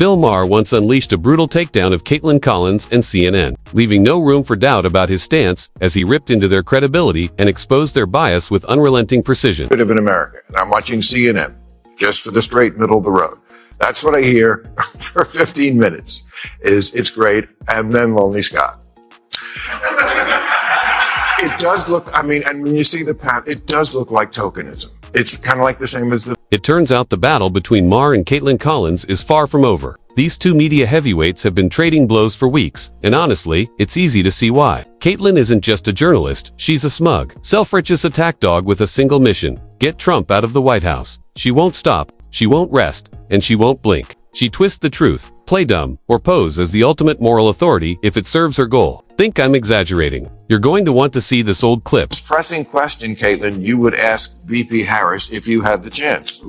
Bill Maher once unleashed a brutal takedown of Kaitlan Collins and CNN, leaving no room for doubt about his stance as he ripped into their credibility and exposed their bias with unrelenting precision. Bit of an American, and I'm watching CNN just for the straight middle of the road. That's what I hear for 15 minutes. It's great, and then Lonely Scott. It does look, and when you see the path, it does look like tokenism. It's kind of like the same as the... It turns out the battle between Maher and Kaitlan Collins is far from over. These two media heavyweights have been trading blows for weeks, and honestly, it's easy to see why. Caitlyn isn't just a journalist, she's a smug, self-righteous attack dog with a single mission: get Trump out of the White House. She won't stop, she won't rest, and she won't blink. She twists the truth, play dumb, or pose as the ultimate moral authority if it serves her goal. Think I'm exaggerating? You're going to want to see this old clip. Pressing question, Caitlyn, you would ask VP Harris if you had the chance.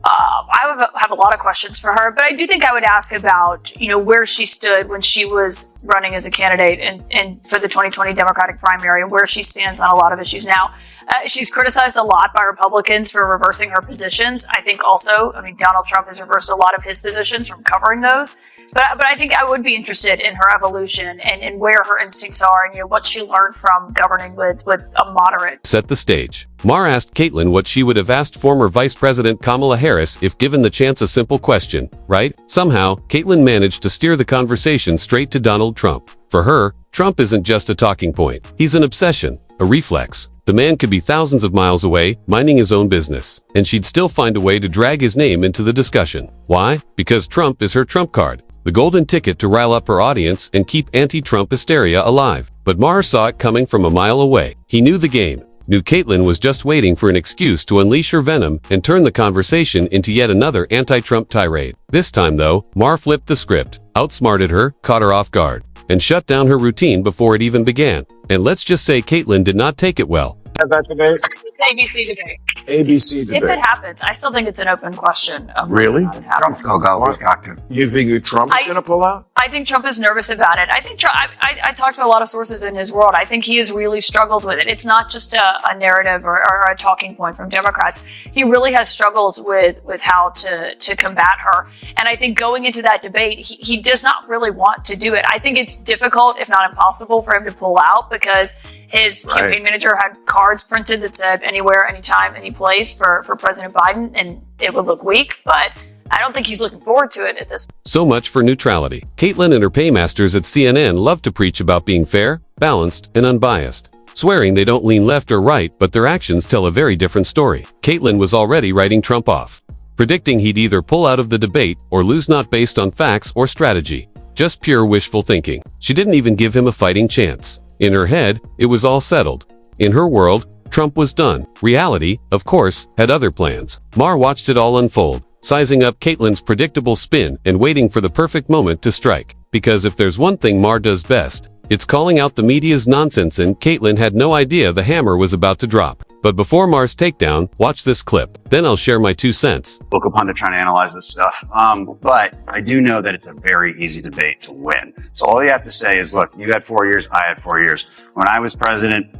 I would have a lot of questions for her, but I do think I would ask about, where she stood when she was running as a candidate and for the 2020 Democratic primary, and where she stands on a lot of issues now. She's criticized a lot by Republicans for reversing her positions. I think also, Donald Trump has reversed a lot of his positions from covering those. But I think I would be interested in her evolution and where her instincts are and what she learned from governing with a moderate. Set the stage. Maher asked Caitlyn what she would have asked former Vice President Kamala Harris if given the chance. A simple question, right? Somehow, Caitlyn managed to steer the conversation straight to Donald Trump. For her, Trump isn't just a talking point. He's an obsession, a reflex. The man could be thousands of miles away, minding his own business, and she'd still find a way to drag his name into the discussion. Why? Because Trump is her trump card. The golden ticket to rile up her audience and keep anti-Trump hysteria alive. But Maher saw it coming from a mile away. He knew the game, knew Caitlyn was just waiting for an excuse to unleash her venom and turn the conversation into yet another anti-Trump tirade. This time though, Maher flipped the script, outsmarted her, caught her off guard, and shut down her routine before it even began. And let's just say Caitlyn did not take it well. Have that debate? It's ABC debate. ABC debate. If it happens, I still think it's an open question. Really? Trump's going to go. He's got to. You think Trump is going to pull out? I think Trump is nervous about it. I think Trump, I talked to a lot of sources in his world. I think he has really struggled with it. It's not just a narrative or a talking point from Democrats. He really has struggled with how to combat her. And I think going into that debate, he does not really want to do it. I think it's difficult, if not impossible, for him to pull out because his campaign manager had cards printed that said anywhere, anytime, any place for President Biden, and it would look weak, but I don't think he's looking forward to it at this point. So much for neutrality. Caitlyn and her paymasters at CNN love to preach about being fair, balanced, and unbiased, swearing they don't lean left or right, but their actions tell a very different story. Caitlyn was already writing Trump off, predicting he'd either pull out of the debate or lose, not based on facts or strategy, just pure wishful thinking. She didn't even give him a fighting chance. In her head, it was all settled. In her world, Trump was done. Reality, of course, had other plans. Maher watched it all unfold, sizing up Caitlyn's predictable spin and waiting for the perfect moment to strike. Because if there's one thing Maher does best, it's calling out the media's nonsense, and Caitlyn had no idea the hammer was about to drop. But before Maher's takedown, watch this clip. Then I'll share my 2 cents. Local pundit trying to analyze this stuff. But I do know that it's a very easy debate to win. So all you have to say is, look, you had 4 years, I had 4 years. When I was president,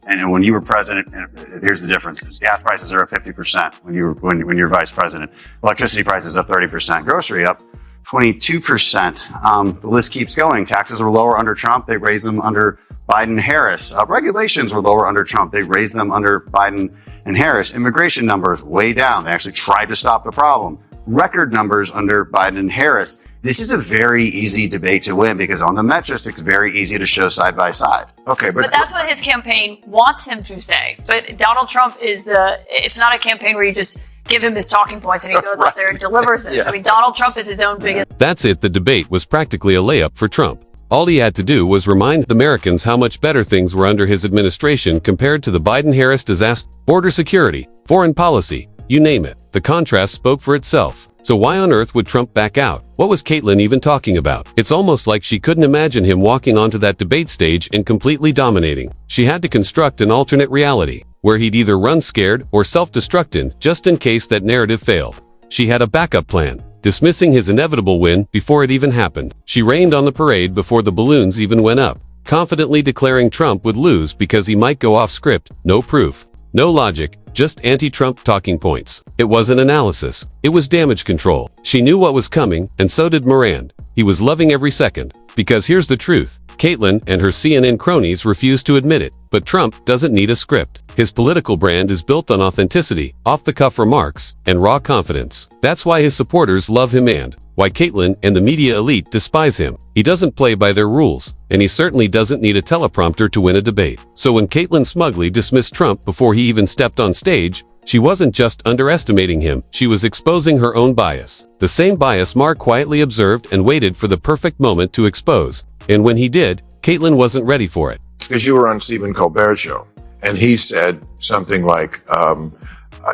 and when you were president, here's the difference, because gas prices are up 50% when you're vice president. Electricity prices up 30%. Grocery up 22%. The list keeps going. Taxes were lower under Trump. They raised them under Biden and Harris. Regulations were lower under Trump. They raised them under Biden and Harris. Immigration numbers way down. They actually tried to stop the problem. Record numbers under Biden and Harris. This is a very easy debate to win because on the metrics, it's very easy to show side by side. Okay, but that's what his campaign wants him to say. But Donald Trump it's not a campaign where you just give him his talking points and he goes out there and delivers them. Yeah. Donald Trump is his own biggest. That's it. The debate was practically a layup for Trump. All he had to do was remind Americans how much better things were under his administration compared to the Biden-Harris disaster. Border security, foreign policy, you name it. The contrast spoke for itself. So why on earth would Trump back out? What was Caitlyn even talking about? It's almost like she couldn't imagine him walking onto that debate stage and completely dominating. She had to construct an alternate reality, where he'd either run scared or self-destruct just in case that narrative failed. She had a backup plan, dismissing his inevitable win before it even happened. She rained on the parade before the balloons even went up, confidently declaring Trump would lose because he might go off script. No proof, No logic, just anti-Trump talking points. It wasn't analysis. It was damage control. She knew what was coming, and so did Moran. He was loving every second. Because here's the truth. Caitlyn and her CNN cronies refuse to admit it, but Trump doesn't need a script. His political brand is built on authenticity, off-the-cuff remarks, and raw confidence. That's why his supporters love him and why Caitlyn and the media elite despise him. He doesn't play by their rules, and he certainly doesn't need a teleprompter to win a debate. So when Caitlyn smugly dismissed Trump before he even stepped on stage, she wasn't just underestimating him, she was exposing her own bias. The same bias Maher quietly observed and waited for the perfect moment to expose. And when he did, Caitlyn wasn't ready for it. Because you were on Stephen Colbert's show, and he said something like,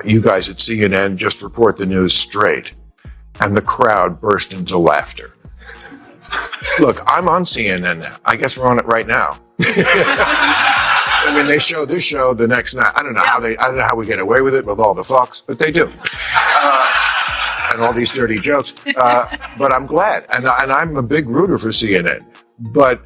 you guys at CNN just report the news straight. And the crowd burst into laughter. Look, I'm on CNN now. I guess we're on it right now. I mean, they show this show the next night. I don't know how we get away with it with all the fucks, but they do. And all these dirty jokes. But I'm glad. And I'm a big rooter for CNN. But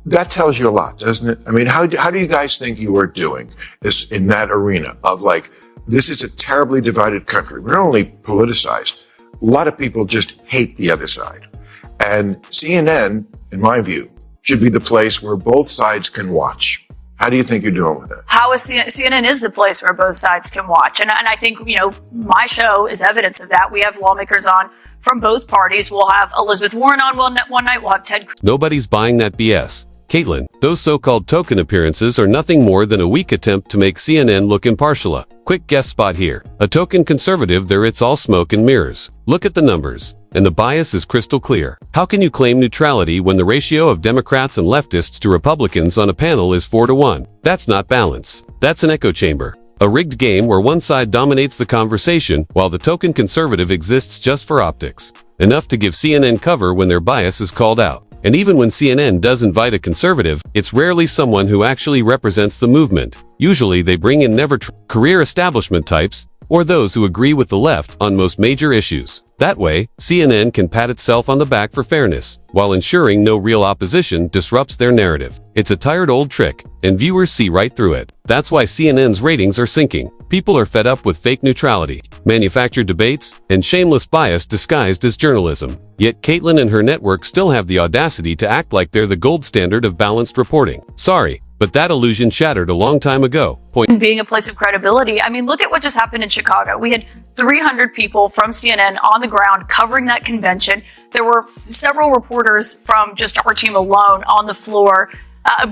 that tells you a lot, doesn't it? I mean, how do you guys think you are doing this in that arena of like, this is a terribly divided country. We're not only politicized. A lot of people just hate the other side. And CNN, in my view, should be the place where both sides can watch. How do you think you're doing with that? How is CNN is the place where both sides can watch. And I think, my show is evidence of that. We have lawmakers on from both parties. We'll have Elizabeth Warren on one night. We'll have Ted. Nobody's buying that BS. Caitlyn, those so-called token appearances are nothing more than a weak attempt to make CNN look impartial. Quick guest spot here. A token conservative there, it's all smoke and mirrors. Look at the numbers. And the bias is crystal clear. How can you claim neutrality when the ratio of Democrats and leftists to Republicans on a panel is 4-1? That's not balance. That's an echo chamber. A rigged game where one side dominates the conversation while the token conservative exists just for optics. Enough to give CNN cover when their bias is called out. And even when CNN does invite a conservative, it's rarely someone who actually represents the movement. Usually they bring in career establishment types, or those who agree with the left on most major issues. That way, CNN can pat itself on the back for fairness, while ensuring no real opposition disrupts their narrative. It's a tired old trick, and viewers see right through it. That's why CNN's ratings are sinking. People are fed up with fake neutrality, manufactured debates, and shameless bias disguised as journalism. Yet Caitlyn and her network still have the audacity to act like they're the gold standard of balanced reporting. Sorry, but that illusion shattered a long time ago. Being a place of credibility. I mean, look at what just happened in Chicago. We had 300 people from CNN on the ground covering that convention. There were several reporters from just our team alone on the floor,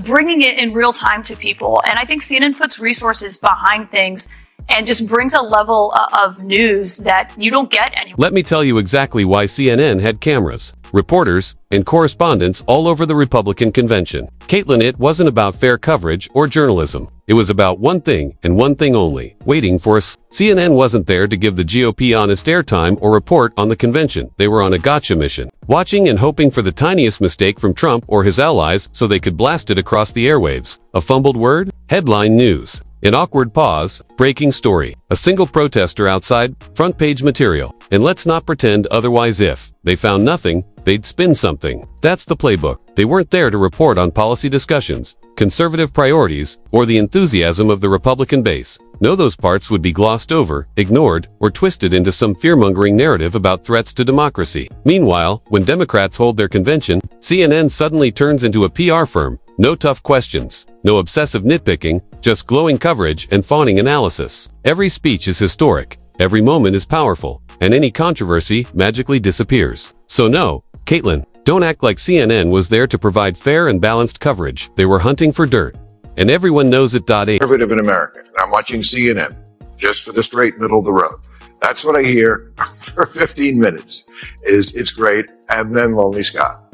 bringing it in real time to people. And I think CNN puts resources behind things and just brings a level of news that you don't get anymore. Let me tell you exactly why CNN had cameras, reporters, and correspondents all over the Republican convention. Caitlyn, it wasn't about fair coverage or journalism. It was about one thing and one thing only, waiting for us. CNN wasn't there to give the GOP honest airtime or report on the convention. They were on a gotcha mission, watching and hoping for the tiniest mistake from Trump or his allies so they could blast it across the airwaves. A fumbled word? Headline news. An awkward pause, breaking story. A single protester outside, front page material. And let's not pretend otherwise. If they found nothing, they'd spin something. That's the playbook. They weren't there to report on policy discussions, conservative priorities, or the enthusiasm of the Republican base. No, those parts would be glossed over, ignored, or twisted into some fear-mongering narrative about threats to democracy. Meanwhile, when Democrats hold their convention, CNN suddenly turns into a PR firm. No tough questions, no obsessive nitpicking, just glowing coverage and fawning analysis. Every speech is historic, every moment is powerful, and any controversy magically disappears. So no, Caitlyn, don't act like CNN was there to provide fair and balanced coverage. They were hunting for dirt. And everyone knows it. Conservative in America. I'm watching CNN just for the straight middle of the road. That's what I hear for 15 minutes. It's great, and then Lonely Scott.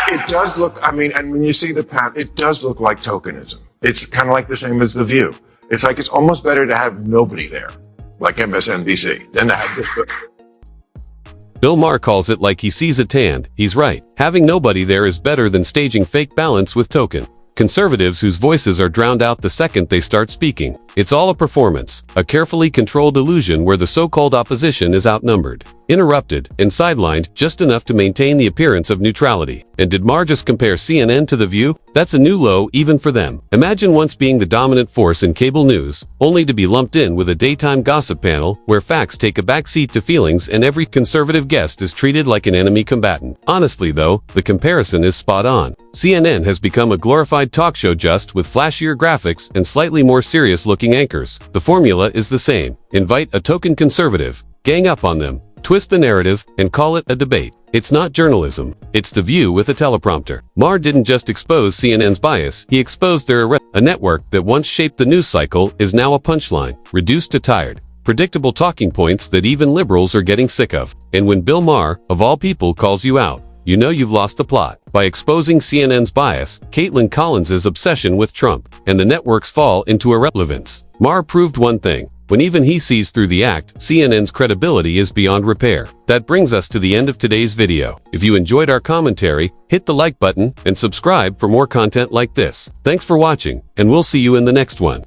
It does look, and when you see the path, it does look like tokenism. It's kind of like the same as The View. It's like it's almost better to have nobody there, like MSNBC, than to have this. Bill Maher calls it like he sees it tanned. He's right. Having nobody there is better than staging fake balance with token conservatives whose voices are drowned out the second they start speaking. It's all a performance, a carefully controlled illusion where the so-called opposition is outnumbered. interrupted, and sidelined just enough to maintain the appearance of neutrality. And did Maher just compare CNN to The View? That's a new low even for them. Imagine once being the dominant force in cable news, only to be lumped in with a daytime gossip panel where facts take a backseat to feelings and every conservative guest is treated like an enemy combatant. Honestly though, the comparison is spot on. CNN has become a glorified talk show just with flashier graphics and slightly more serious-looking anchors. The formula is the same. Invite a token conservative, gang up on them, twist the narrative, and call it a debate. It's not journalism. It's The View with a teleprompter. Maher didn't just expose CNN's bias, he exposed a network that once shaped the news cycle is now a punchline, reduced to tired, predictable talking points that even liberals are getting sick of. And when Bill Maher, of all people, calls you out, you know you've lost the plot. By exposing CNN's bias, Kaitlan Collins' obsession with Trump, and the network's fall into irrelevance, Maher proved one thing. When even he sees through the act, CNN's credibility is beyond repair. That brings us to the end of today's video. If you enjoyed our commentary, hit the like button and subscribe for more content like this. Thanks for watching, and we'll see you in the next one.